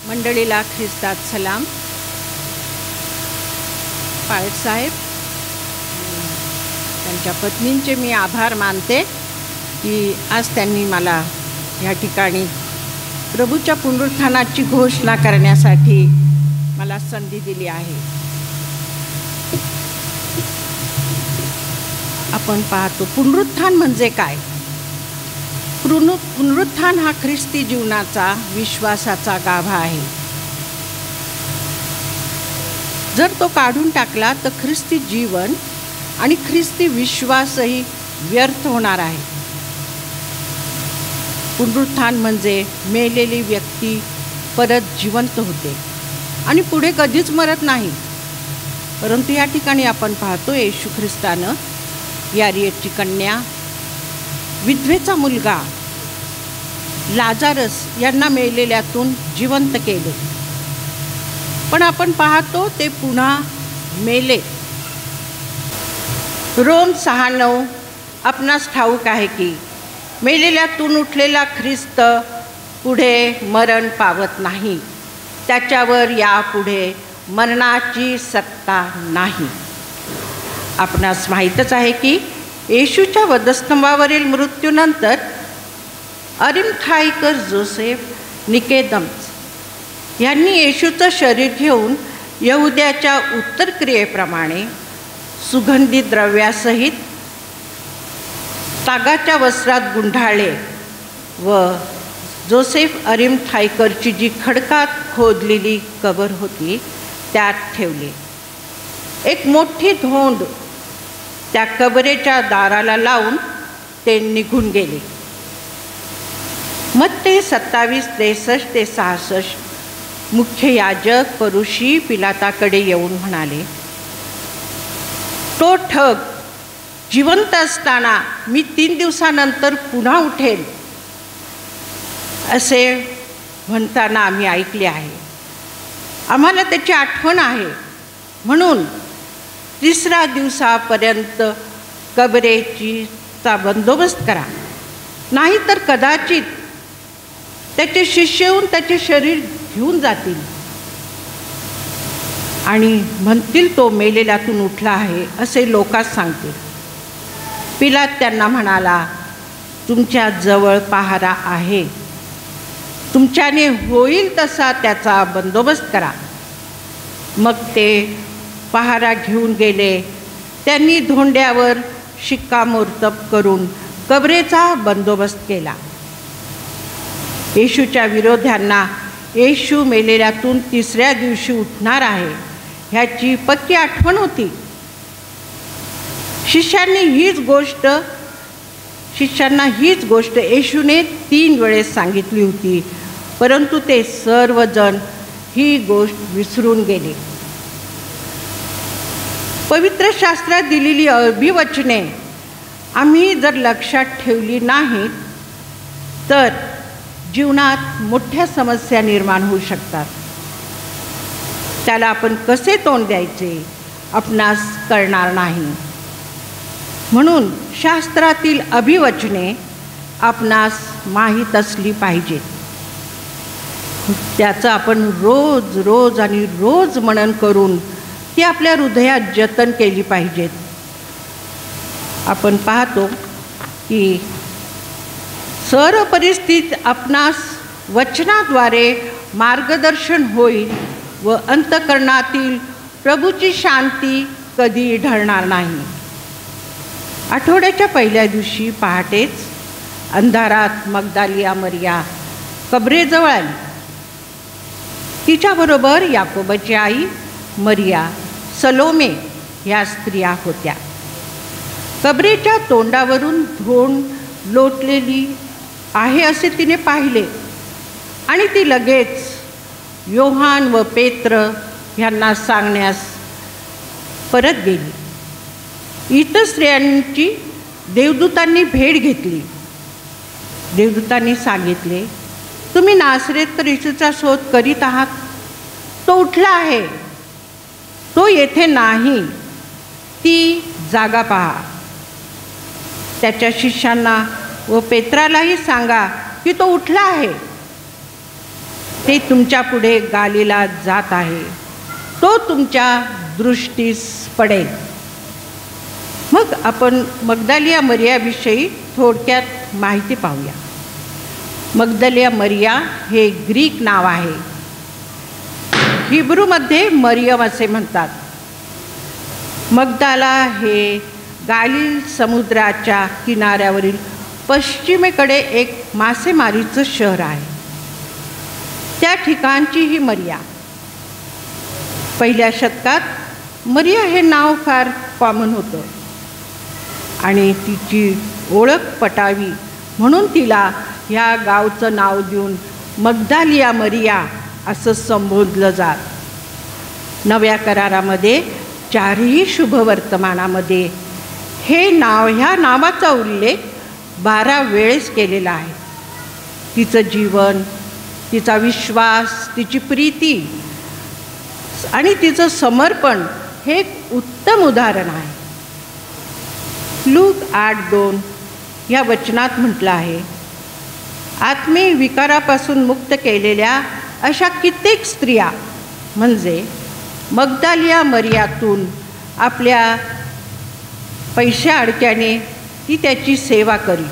मंडळीला ख्रिस्तात सलाम. पायट साहेब त्यांच्या पत्नींचे मी आभार मानते की आज त्यांनी मला या ठिकाणी प्रभूच्या पुनरुत्थानाची घोषणा करण्यासाठी मला संधी दिली आहे. आपण पाहतो पुनरुत्थान म्हणजे काय. पुनरुत्थान हा ख्रिस्ती जीवनाचा विश्वासाचा गाभा आहे. जर तो काढून टाकला तर ख्रिस्ती जीवन आणि ख्रिस्ती विश्वासही व्यर्थ होणार आहे. पुनरुत्थान म्हणजे मेलेली व्यक्ती परत जिवंत होते आणि पुढे कधीच मरत नाही. परंतु या ठिकाणी आपण पाहतो येशू ख्रिस्तानं यारियटची कन्या, विधवेचा मुलगा, लाजारस यांना मेलेल्यातून जिवंत केले. पण आपण पाहतो ते पुन्हा मेले. रोम 6:9 आपणास ठाऊक आहे की मेलेल्यातून उठलेला ख्रिस्त पुढे मरण पावत नाही. त्याच्यावर यापुढे मरणाची सत्ता नाही. आपणास माहीतच आहे की येशूच्या वधस्तंभावरील मृत्यूनंतर अरिमथाईकर जोसेफ निकेदम्स यांनी येशूचं शरीर घेऊन यहुद्याच्या उत्तरक्रियेप्रमाणे सुगंधी द्रव्यासहित तागाच्या वस्त्रात गुंढाळले व जोसेफ अरिमथाईकरची जी खडकात खोदलेली कबर होती त्यात ठेवले. एक मोठी धोंड त्या कबरेच्या दाराला लावून ते निघून गेले. मत्ते 27:63-66 मुख्य याजक परुशी पिलाताकडे येऊन म्हणाले, तो ठग जिवंत असताना मी 3 दिवसानंतर पुन्हा उठेल असे म्हणताना आम्ही ऐकले आहे. आम्हाला त्याची आठवण आहे. म्हणून 3ऱ्या दिवसापर्यंत कबरेचा बंदोबस्त करा. नाहीतर कदाचित त्याचे शिष्य येऊन त्याचे शरीर घेऊन जातील आणि म्हणतील तो मेलेल्यातून उठला आहे असे लोकांस सांगतील. पिलात त्यांना म्हणाला, तुमच्या जवळ पहारा आहे. तुमच्याने होईल तसा त्याचा बंदोबस्त करा. मग ते पहारा घेऊन गेले. त्यांनी धोंड्यावर शिक्कामोर्तब करून कबरेचा बंदोबस्त केला. येशूच्या विरोध्यांना येशू मेलेल्यातून 3ऱ्या दिवशी उठणार आहे ह्याची पक्की आठवण होती. शिष्यांना हीच गोष्ट येशूने 3 वेळेस सांगितली होती. परंतु ते सर्वजण ही गोष्ट विसरून गेले. पवित्र शास्त्रात दिलेली अभिवचने आम्ही जर लक्षात ठेवली नाहीत तर जीवनात मोठ्या समस्या निर्माण होऊ शकतात. त्याला आपण कसे तोंड द्यायचे आपणास कळणार नाही. म्हणून शास्त्रातील अभिवचने आपणास माहीत असली पाहिजेत. त्याचं आपण रोज आणि रोज मनन करून ती आपल्या हृदयात जतन केली पाहिजेत. आपण पाहतो की सर्व परिस्थितीत आपणास वचनाद्वारे मार्गदर्शन होईल व अंतःकरणातील प्रभूची शांती कधी ढळणार नाही. आठवड्याच्या पहिल्या दिवशी पहाटेच अंधारात मगदालिया मरिया कबरेजवळ आली. तिच्याबरोबर याकोबाची आई मरिया, सलोमे ह्या स्त्रिया होत्या. कबरेच्या तोंडावरून धोंड लोटलेली आहे असे तिने पाहिले आणि ती लगेच योहान व पेत्र ह्यांना सांगण्यास परत गेली. इतर स्त्रियांची देवदूतांनी भेट घेतली. देवदूतांनी सांगितले, तुम्ही नासरेत येशूचा शोध करीत आहात. तो उठला आहे. तो येथे नाही. ती जागा पहा. त्याच्या शिष्यांना व पेत्रालाही सांगा की तो उठला आहे. ते तुमच्या पुढे गालीला जात आहे, तो तुमच्या दृष्टीस पडेल. मग आपण मग्दलिया मरियाविषयी थोडक्यात माहिती पाहूया. मग्दलिया मरिया हे ग्रीक नाव आहे. हिब्रूमध्ये मरियम असे म्हणतात. मग्दाला हे गालिल समुद्राच्या किनाऱ्यावरील पश्चिमेकडे एक मासेमारीचं शहर आहे. त्या ठिकाणची ही मरिया. पहिल्या शतकात मरिया हे नाव फार कॉमन होतं आणि तिची ओळख पटावी म्हणून तिला ह्या गावचं नाव देऊन मग्दलिया मरिया असं संबोधलं जात. नव्या करारामध्ये 4ही शुभवर्तमानामध्ये हे नाव, ह्या नावाचा उल्लेख 12 वेळेस केलेला आहे. तिचं जीवन, तिचा विश्वास, तिची प्रीती आणि तिचं समर्पण हे एक उत्तम उदाहरण आहे. लूक 8:2 या वचनात म्हटलं आहे, आत्मिक विकारापासून मुक्त केलेल्या अशा कित्येक स्त्रिया म्हणजे मग्दलिया मरियातून आपल्या पैशा अडक्याने ती त्याची सेवा करी.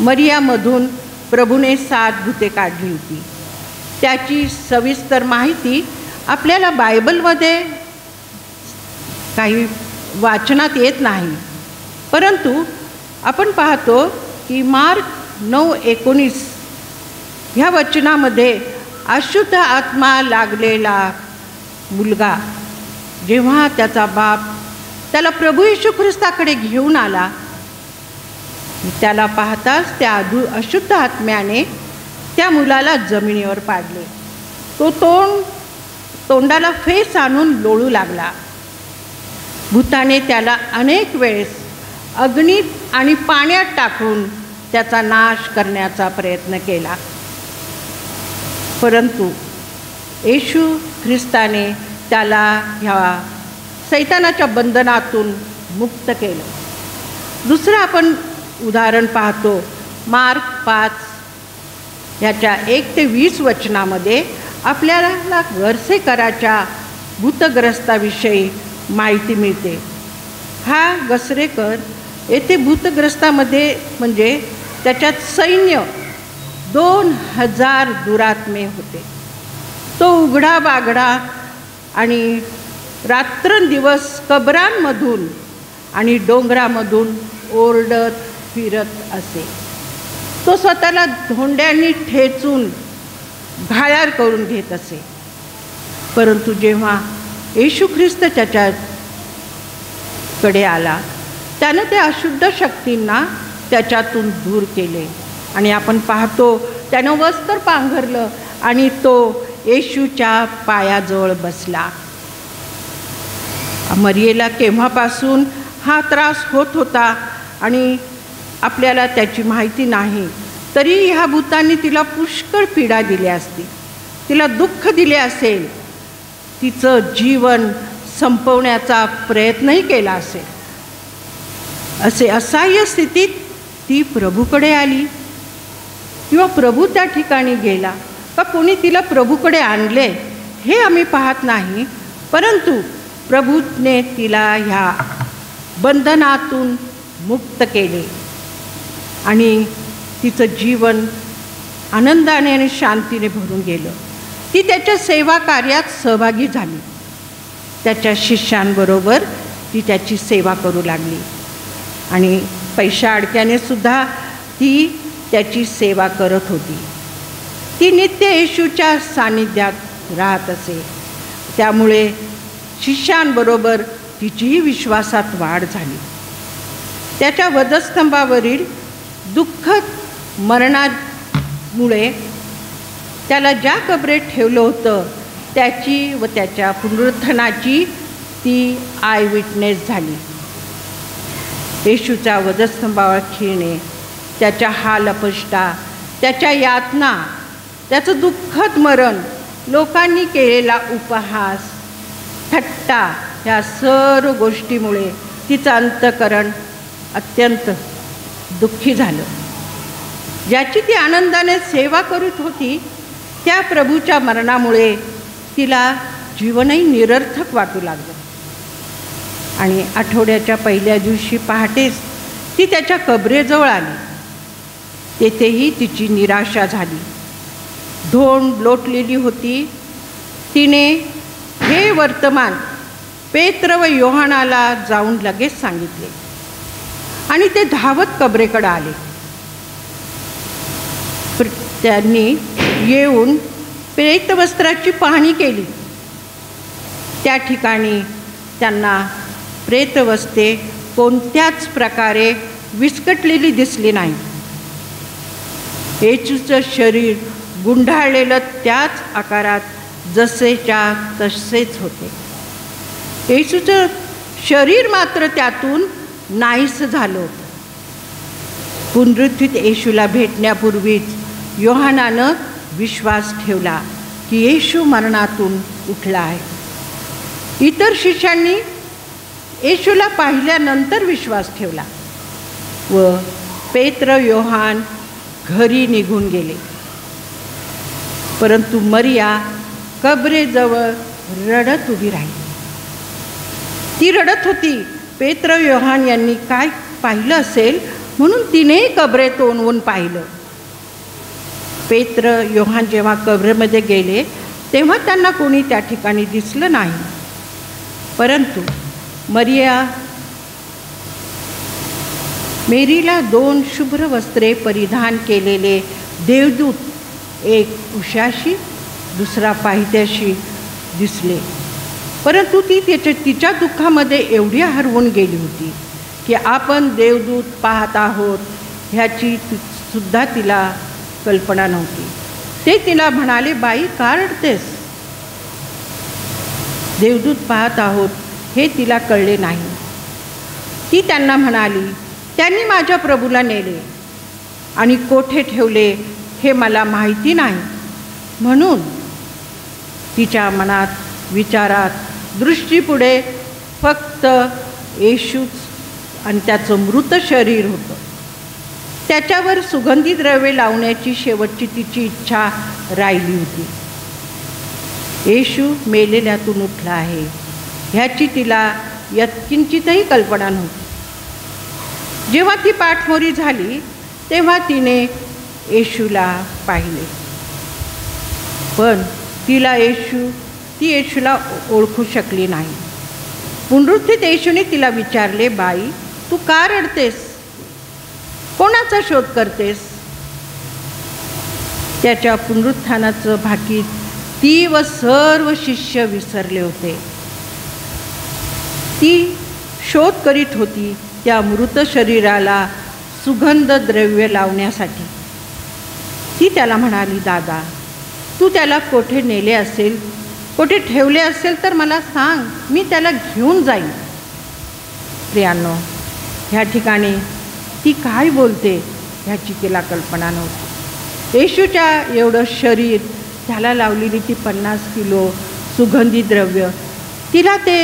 मरियामधून प्रभूने 7 भूते काढली होती. त्याची सविस्तर माहिती आपल्याला बायबलमध्ये काही वाचनात येत नाही, परंतु आपण पाहतो की मार्क 9:19 ह्या वचनामध्ये अशुद्ध आत्मा लागलेला मुलगा जेव्हा त्याचा बाप त्याला प्रभू येशू ख्रिस्ताकडे घेऊन आला, त्याला पाहताच त्या अशुद्ध आत्म्याने त्या मुलाला जमिनीवर पाडले. तो तोंडाला फेस आणून लोळू लागला. भूताने त्याला अनेक वेळेस अग्नीत आणि पाण्यात टाकून त्याचा नाश करण्याचा प्रयत्न केला, परंतु येशू ख्रिस्ताने त्याला ह्या सैतानाच्या बंधनातून मुक्त केलं. दुसरं आपण उदाहरण पाहतो मार्क 5 ह्याच्या 1 ते 20 वचनामध्ये आपल्याला गरसेकराच्या भूतग्रस्ताविषयी माहिती मिळते. हा गसरेकर येथे भूतग्रस्तामध्ये म्हणजे त्याच्यात सैन्य 2000 दुरात्मे होते. तो उघडा बागडा आणि रात्रंदिवस कबरांमधून आणि डोंगरामधून ओरडत फिरत असे. तो स्वतःला धोंड्यांनी ठेचून घायाळ करून घेत असे, परंतु जेव्हा येशू ख्रिस्त त्याच्याकडे आला त्यानं त्या अशुद्ध शक्तींना त्याच्यातून दूर केले आणि आपण पाहतो त्यानं वस्त्र पांघरलं आणि तो येशूच्या पायाजवळ बसला. मरियेला केव्हापासून हा त्रास होत होता आणि आपल्याला त्याची माहिती नाही, तरी ह्या भूतांनी तिला पुष्कळ पीडा दिली असती, तिला दुःख दिले असेल, तिचं जीवन संपवण्याचा प्रयत्नही केला असेल. असे असहाय्य स्थितीत ती प्रभूकडे आली किंवा प्रभू त्या ठिकाणी गेला का कोणी तिला प्रभूकडे आणले हे आम्ही पाहत नाही, परंतु प्रभूने तिला ह्या बंधनातून मुक्त केले आणि तिचं जीवन आनंदाने आणि शांतीने भरून गेलं. ती त्याच्या सेवा कार्यात सहभागी झाली. त्याच्या शिष्यांबरोबर ती त्याची सेवा करू लागली आणि पैशा अडक्याने सुद्धा ती त्याची सेवा करत होती. ती नित्य येशूच्या सानिध्यात राहत असे, त्यामुळे शिष्यांबरोबर तिचीही विश्वासात वाढ झाली. त्याच्या वधस्तंभावरील दुःखद मरणामुळे त्याला ज्या कबरेत ठेवलं होतं त्याची व त्याच्या पुनरुत्थानाची ती आय विटनेस झाली. येशूच्या वधस्तंभावर खिळणे, त्याच्या हालअपेष्टा, त्याच्या यातना, त्याचं दुःखद मरण, लोकांनी केलेला उपहास, थट्टा, ह्या सर्व गोष्टीमुळे तिचं अंतःकरण अत्यंत दुःखी झालं. ज्याची ती आनंदाने सेवा करीत होती त्या प्रभूच्या मरणामुळे तिला जीवनही निरर्थक वाटू लागलं आणि आठवड्याच्या पहिल्या दिवशी पहाटेच ती त्याच्या कबरेजवळ आली. तेथेही तिची निराशा झाली. धोंड लोटलेली होती. तिने हे वर्तमान पेत्र व योहानाला जाऊन लगेच सांगितले आणि ते धावत कबरेकडे आले. त्यांनी येऊन प्रेतवस्त्राची पाहणी केली. त्या ठिकाणी त्यांना प्रेतवस्त्रे कोणत्याच प्रकारे विस्कटलेली दिसली नाही. येशूचं शरीर गुंडाळलेलं त्याच आकारात जसेच्या तसेच होते. येशूचं शरीर मात्र त्यातून नाहीसं झालं होतं. पुनरुत्थित येशूला भेटण्यापूर्वीच योहानानं विश्वास ठेवला की येशू मरणातून उठला आहे. इतर शिष्यांनी येशूला पाहिल्यानंतर विश्वास ठेवला व पेत्र योहान घरी निघून गेले. परंतु मरिया कबरेजवळ रडत उभी राहिली. ती रडत होती. पेत्र योहान यांनी काय पाहिलं असेल म्हणून तिनेही कबरेत ओनवून पाहिलं. पेत्र योहान जेव्हा कबरेमध्ये गेले तेव्हा त्यांना कोणी त्या ठिकाणी दिसलं नाही. परंतु मेरीला 2 शुभ्र वस्त्रे परिधान केलेले देवदूत, एक उशाशी दुसरा पाहित्याशी दिसले. परंतु ती तिच्या दुःखामध्ये एवढी हरवून गेली होती की आपण देवदूत पाहत आहोत ह्याची सुद्धा तिला कल्पना नव्हती. ते तिला म्हणाले, बाई का रडतेस? देवदूत पाहत आहोत हे तिला कळले नाही. ती त्यांना म्हणाली, त्यांनी माझ्या प्रभूला नेले आणि कोठे ठेवले हे मला माहिती नाही. म्हणून तिच्या मनात, विचारात, दृष्टीपुढे फक्त येशूच आणि त्याचं मृत शरीर होतं. त्याच्यावर सुगंधी द्रव्ये लावण्याची शेवटची तिची इच्छा राहिली होती. येशू मेलेल्यातून उठला आहे ह्याची तिला यत्किंचितही कल्पना नव्हती. जेव्हा ती पाठमोरी झाली तेव्हा तिने येशूला पाहिले, पण ती येशूला ओळखू शकली नाही. पुनरुत्थित येशूने तिला विचारले, बाई तू का रडतेस? कोणाचा शोध करतेस? त्याच्या पुनरुत्थानाचं भाकीत ती व सर्व शिष्य विसरले होते. ती शोध करीत होती त्या मृत शरीराला सुगंध द्रव्य लावण्यासाठी. ती त्याला म्हणाली, दादा तू त्याला कोठे नेले असेल, कोठे ठेवले असेल तर मला सांग, मी त्याला घेऊन जाईन. प्रियांनो, ह्या ठिकाणी ती काय बोलते ह्याची तिला कल्पना नव्हती. येशूच्या एवढं शरीर, त्याला लावलेली ती 50 किलो सुगंधी द्रव्य, तिला ते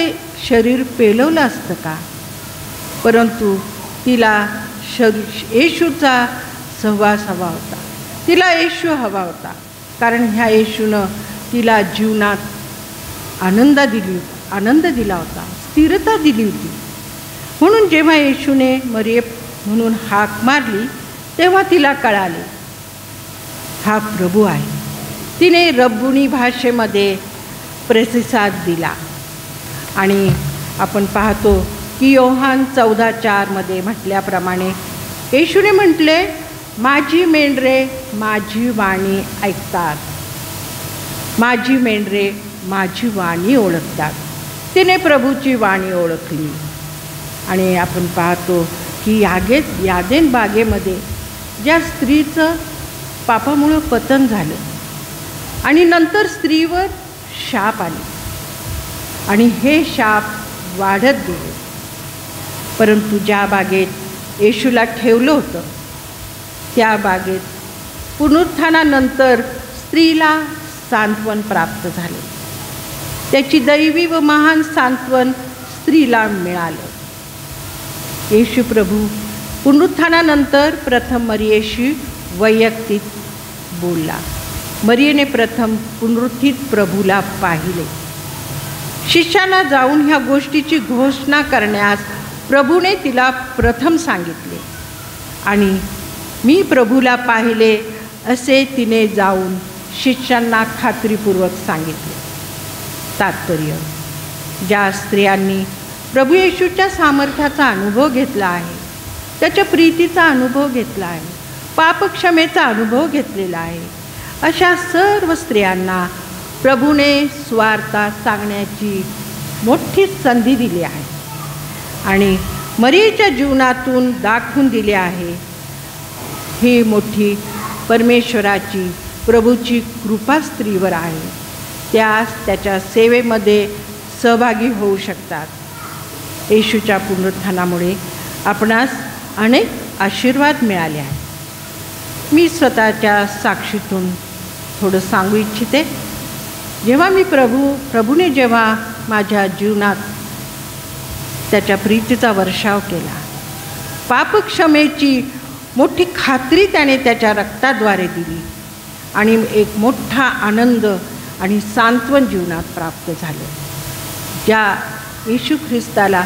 शरीर पेलवलं असतं का? परंतु तिला येशूचा सहवास हवा होता. तिला येशू हवा होता, कारण ह्या येशूनं तिला जीवनात आनंद दिला होता, स्थिरता दिली होती. म्हणून जेव्हा येशूने मरिये म्हणून हाक मारली तेव्हा तिला कळाले हा प्रभू आहे. तिने रब्बुनी भाषेमध्ये प्रतिसाद दिला आणि आपण पाहतो की योहान 14:4 म्हटल्याप्रमाणे येशूने म्हटले, माझी मेंढरे माझी वाणी ऐकतात, माझी मेंढरे माझी वाणी ओळखतात. तिने प्रभूची वाणी ओळखली. आणि आपण पाहतो की यादेन बागेमध्ये ज्या स्त्रीचं पापामुळं पतन झालं आणि नंतर स्त्रीवर शाप आले आणि हे शाप वाढत गेले. परंतु ज्या बागेत येशूला ठेवलं होतं त्या बागेत पुनरुत्थानानंतर स्त्रीला सांत्वन प्राप्त झाले. त्याची दैवी व महान सांत्वन स्त्रीला मिळालं. येशू प्रभू पुनरुत्थानानंतर प्रथम मरियेशी वैयक्तिक बोलला. मरियेने प्रथम पुनरुत्थित प्रभूला पाहिले. शिष्यांना जाऊन ह्या गोष्टीची घोषणा करण्यास प्रभूने तिला प्रथम सांगितले आणि मी प्रभूला पाहिले असे तिने जाऊन शिष्यांना खात्रीपूर्वक सांगितले. तात्पर्य: ज्या स्त्रियांनी प्रभू येशूच्या सामर्थ्याचा अनुभव घेतला आहे, त्याच्या प्रीतीचा अनुभव घेतला आहे, पापक्षमेचा अनुभव घेतलेला आहे, अशा सर्व स्त्रियांना प्रभूने सुवार्ता सांगण्याची मोठी संधी दिली आहे आणि मरियेच्या जीवनातून दाखवून दिले आहे. ही मोठी परमेश्वराची प्रभूची कृपा स्त्रीवर आहे. त्यास त्याच्या सेवेमध्ये सहभागी होऊ शकतात. येशूच्या पुनरुत्थानामुळे आपणास अनेक आशीर्वाद मिळाले आहेत. मी स्वतःच्या साक्षीतून थोडं सांगू इच्छिते. जेव्हा मी प्रभूने जेव्हा माझ्या जीवनात त्याच्या प्रीतीचा वर्षाव केला, पापक्षमेची मोठी खात्री त्याने त्याच्या रक्ताद्वारे दिली आणि एक मोठा आनंद आणि सांत्वन जीवनात प्राप्त झाले. ज्या येशू ख्रिस्ताला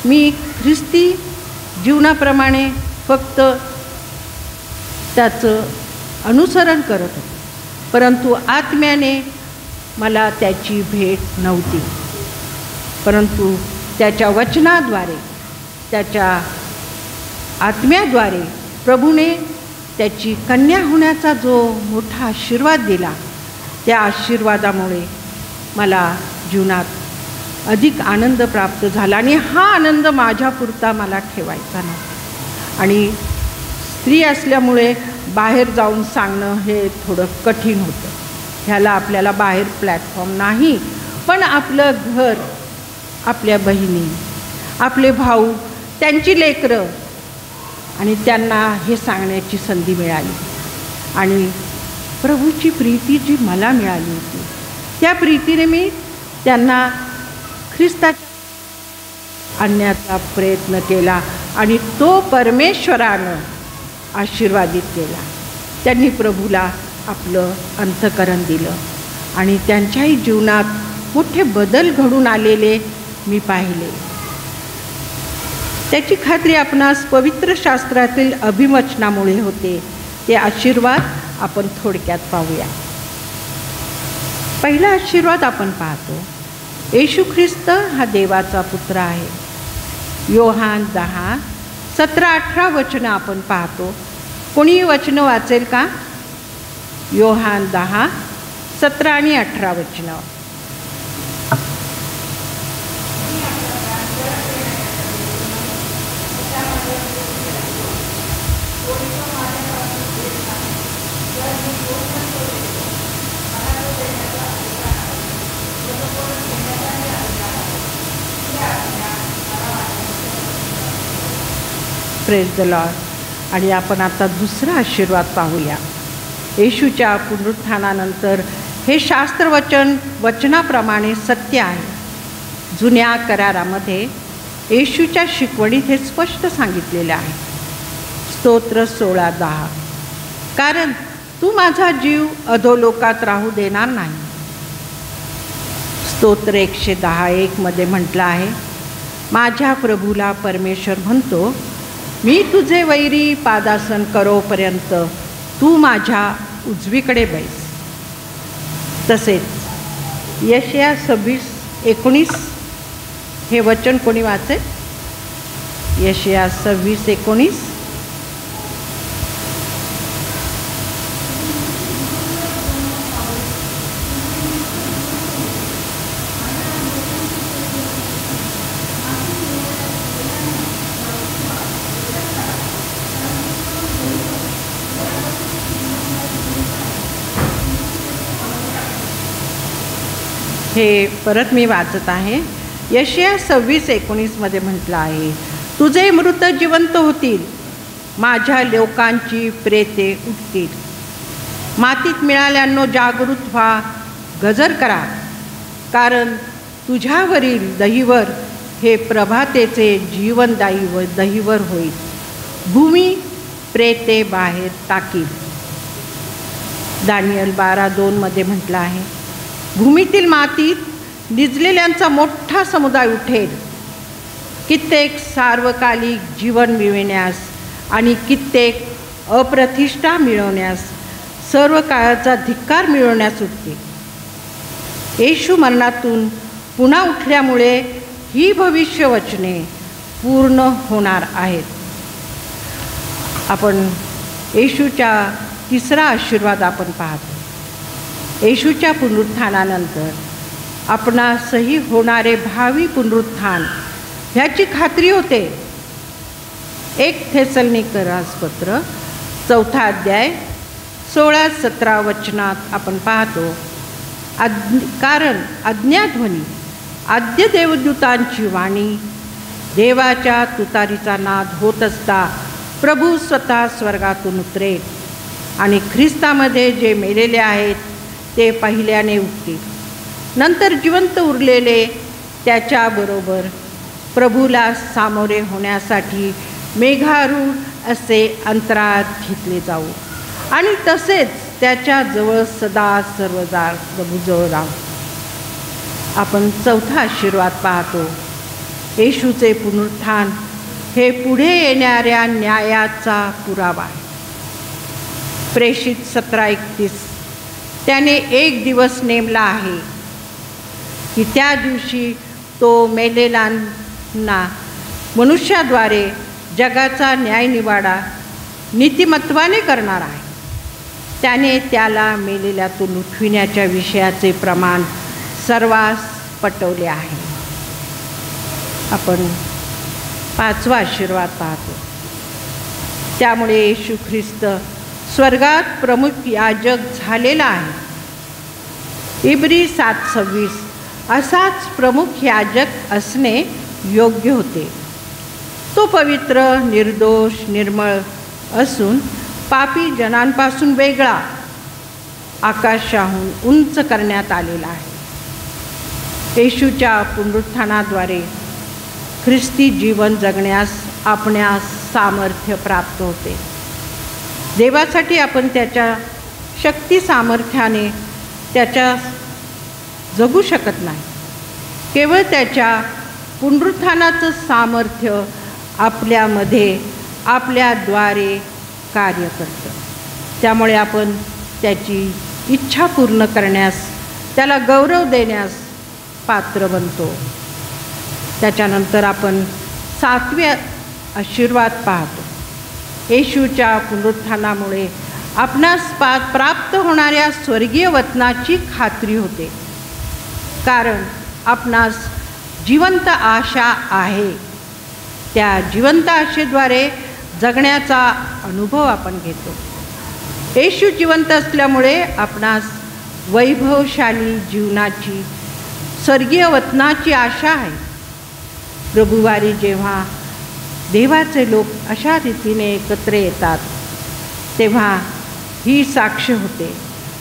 मी ख्रिस्ती जीवनाप्रमाणे फक्त त्याचं अनुसरण करत होते, परंतु आत्म्याने मला त्याची भेट नव्हती. परंतु त्याच्या वचनाद्वारे, त्याच्या आत्म्याद्वारे प्रभूने त्याची कन्या होण्याचा जो मोठा आशीर्वाद दिला, त्या आशीर्वादामुळे मला जीवनात अधिक आनंद प्राप्त झाला आणि हा आनंद माझ्यापुरता मला ठेवायचा नव्हता. आणि स्त्री असल्यामुळे बाहेर जाऊन सांगणं हे थोडं कठीण होतं. ह्याला आपल्याला बाहेर प्लॅटफॉर्म नाही, पण आपलं घर, आपल्या बहिणी, आपले भाऊ, त्यांची लेकरं आणि त्यांना हे सांगण्याची संधी मिळाली. आणि प्रभूची प्रीती जी मला मिळाली होती, त्या प्रीतीने मी त्यांना ख्रिस्ताच्या आणण्याचा प्रयत्न केला आणि तो परमेश्वरानं आशीर्वादित केला. त्यांनी प्रभूला आपलं अंतःकरण दिलं आणि त्यांच्याही जीवनात मोठे बदल घडून आलेले मी पाहिले. त्याची खात्री आपणास पवित्र शास्त्रातील अभिवचनामुळे होते. ते आशीर्वाद आपण थोडक्यात पाहूया. पहिला आशीर्वाद आपण पाहतो, येशू ख्रिस्त हा देवाचा पुत्र आहे. योहान 10:17-18 वचनं आपण पाहतो. कोणी वचनं वाचेल का? योहान 10:17 आणि 18 वचनं. Praise the Lord. आणि आपण आता दुसरा आशीर्वाद पाहूया. येशूच्या पुनरुत्थानानंतर हे शास्त्रवचन वचनाप्रमाणे सत्य आहे. जुन्या करारामध्ये येशूच्या शिकवणीत हे स्पष्ट सांगितलेले आहे. स्तोत्र 16:10, कारण तू माझा जीव अधोलोकात राहू देणार नाही. स्तोत्र 110:1 मध्ये म्हटलं आहे, माझ्या प्रभूला परमेश्वर म्हणतो, मी तुझे वैरी पादासन करोपर्यंत तू माझ्या उजवीकडे बैस. तसेच यशया 26:19 हे वचन कोणी वाचेल? यशया 26:19. हे परत मी वाचत आहे. यशया 26:19 मध्ये म्हटलं आहे, तुझे मृत जिवंत होतील, माझ्या लोकांची प्रेते उठतील. मातीत मिळाल्यांनो जागृत व्हा, गजर करा, कारण तुझ्यावरील दहीवर हे प्रभातेचे जीवनदायी व दहीवर होईल. भूमी प्रेते बाहेर टाकील. दानियल 12:2 म्हटलं आहे, भूमीतील मातीत निजलेल्यांचा मोठा समुदाय उठेल, कित्येक सार्वकालिक जीवन मिळविण्यास आणि कित्येक अप्रतिष्ठा मिळवण्यास, सर्व काळाचा धिक्कार मिळवण्यास उठते. येशू मरणातून पुन्हा उठल्यामुळे ही भविष्यवचने पूर्ण होणार आहेत. आपण येशूच्या तिसरा आशीर्वाद आपण पाहतो. येशूच्या पुनरुत्थानानंतर आपणासही होणारे भावी पुनरुत्थान ह्याची खात्री होते. 1 थेसलोनिकरांपत्र 4 अध्याय 16-17 वचनात आपण पाहतो, कारण अज्ञाध्वनी आद्य देवदूतांची वाणी, देवाच्या तुतारीचा नाद होत असता प्रभू स्वतः स्वर्गातून उतरेल आणि ख्रिस्तामध्ये जे मेलेले आहेत ते पहिल्याने उठतील. नंतर जिवंत उरलेले त्याच्याबरोबर प्रभूला सामोरे होण्यासाठी मेघारूढ असे अंतराळात घेतले जाऊ आणि तसेच त्याच्याजवळ सदा सर्वदा प्रभूजवळ राहू. आपण 4था आशीर्वाद पाहतो. येशूचे पुनरुत्थान हे पुढे येणाऱ्या न्यायाचा पुरावा आहे. प्रेषित 17:31 त्याने एक दिवस नेमला आहे की त्या दिवशी तो मेलेल्यांना मनुष्याद्वारे जगाचा न्यायनिवाडा नीतिमत्वाने करणार आहे. त्याने त्याला मेलेल्यातून उठविण्याच्या विषयाचे प्रमाण सर्वांस पटवले आहे. आपण 5वा आशीर्वाद पाहतो. त्यामुळे येशू ख्रिस्त स्वर्गात प्रमुख याजक झालेला आहे. इब्री 7:26 असाच प्रमुख याजक असणे योग्य होते. तो पवित्र, निर्दोष, निर्मळ असून पापी जनांपासून वेगळा आकाशाहून उंच करण्यात आलेला आहे. येशूच्या पुनरुत्थानाद्वारे ख्रिस्ती जीवन जगण्यास आपणास सामर्थ्य प्राप्त होते. देवासाठी आपण त्याच्या शक्ती सामर्थ्याने त्याच्या जगू शकत नाही. केवळ त्याच्या पुनरुत्थानाचं सामर्थ्य आपल्यामध्ये आपल्याद्वारे कार्य करतं. त्यामुळे आपण त्याची इच्छा पूर्ण करण्यास, त्याला गौरव देण्यास पात्र बनतो. त्याच्यानंतर आपण 7वे आशीर्वाद पाहतो. येशूच्या पुनरुत्थानामुळे आपणास प्राप्त होणाऱ्या स्वर्गीय वतनाची खात्री होते, कारण आपणास जिवंत आशा आहे. त्या जिवंत आशेद्वारे जगण्याचा अनुभव आपण घेतो. येशू जिवंत असल्यामुळे आपणास वैभवशाली जीवनाची, स्वर्गीय वतनाची आशा आहे. प्रभुवारी जेव्हा देवाचे लोक अशा रीतीने एकत्र येतात तेव्हा ही साक्ष होते.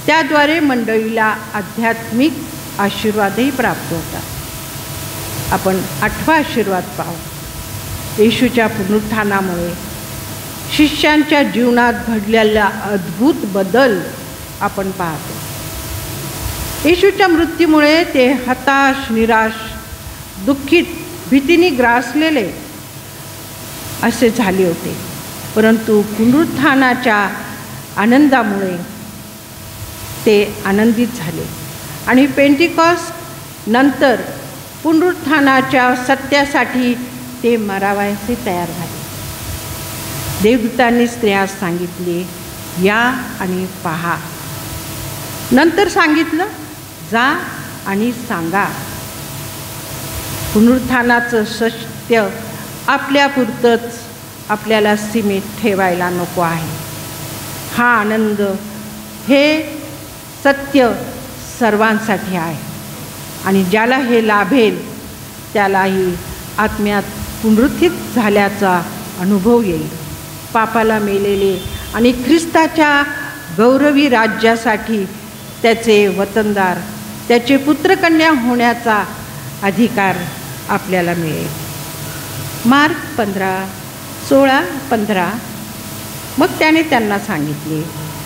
त्याद्वारे मंडळीला आध्यात्मिक आशीर्वादही प्राप्त होतात. आपण 8वा आशीर्वाद पाहू. येशूच्या पुनरुत्थानामुळे शिष्यांच्या जीवनात घडलेला अद्भुत बदल आपण पाहतो. येशूच्या मृत्यूमुळे ते हताश, निराश, दुःखित, भीतीने ग्रासलेले असे झाले होते, परंतु पुनरुत्थानाच्या आनंदामुळे ते आनंदित झाले आणि पेंटिकॉस्ट नंतर पुनरुत्थानाच्या सत्यासाठी ते मरावयाचे तयार झाले. देवदूतांनी स्त्रियास सांगितले, या आणि पहा. नंतर सांगितलं, जा आणि सांगा. पुनरुत्थानाचं सत्य आपल्यापुरतंच आपल्याला सीमित ठेवायला नको आहे. हा आनंद, हे सत्य सर्वांसाठी आहे आणि ज्याला हे लाभेल त्यालाही आत्म्यात पुनरुत्थित झाल्याचा अनुभव येईल. पापाला मेलेले आणि ख्रिस्ताच्या गौरवी राज्यासाठी त्याचे वतनदार, त्याचे पुत्रकन्या होण्याचा अधिकार आपल्याला मिळेल. मार्क 15:16-15 मग त्याने त्यांना सांगितले,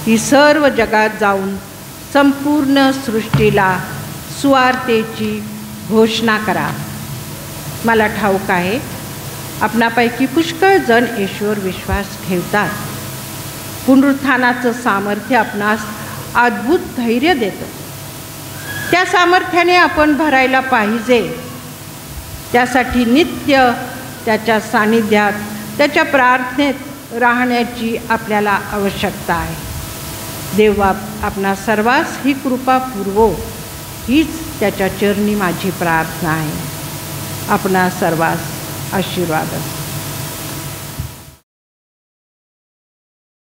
ही सर्व जगात जाऊन संपूर्ण सृष्टीला सुवार्तेची घोषणा करा. मला ठाऊक आहे आपणापैकी पुष्कळ जण येशूवर विश्वास ठेवतात. पुनरुत्थानाचं सामर्थ्य आपणास अद्भुत धैर्य देतं. त्या सामर्थ्याने आपण भरायला पाहिजे. त्यासाठी नित्य त्याच्या सानिध्यात, त्याच्या प्रार्थनेत राहण्याची आपल्याला आवश्यकता आहे. देव आपणा सर्वांस ही कृपा पुरवो, हीच त्याच्या चरणी माझी प्रार्थना आहे. आपणा सर्वांस आशीर्वाद असो.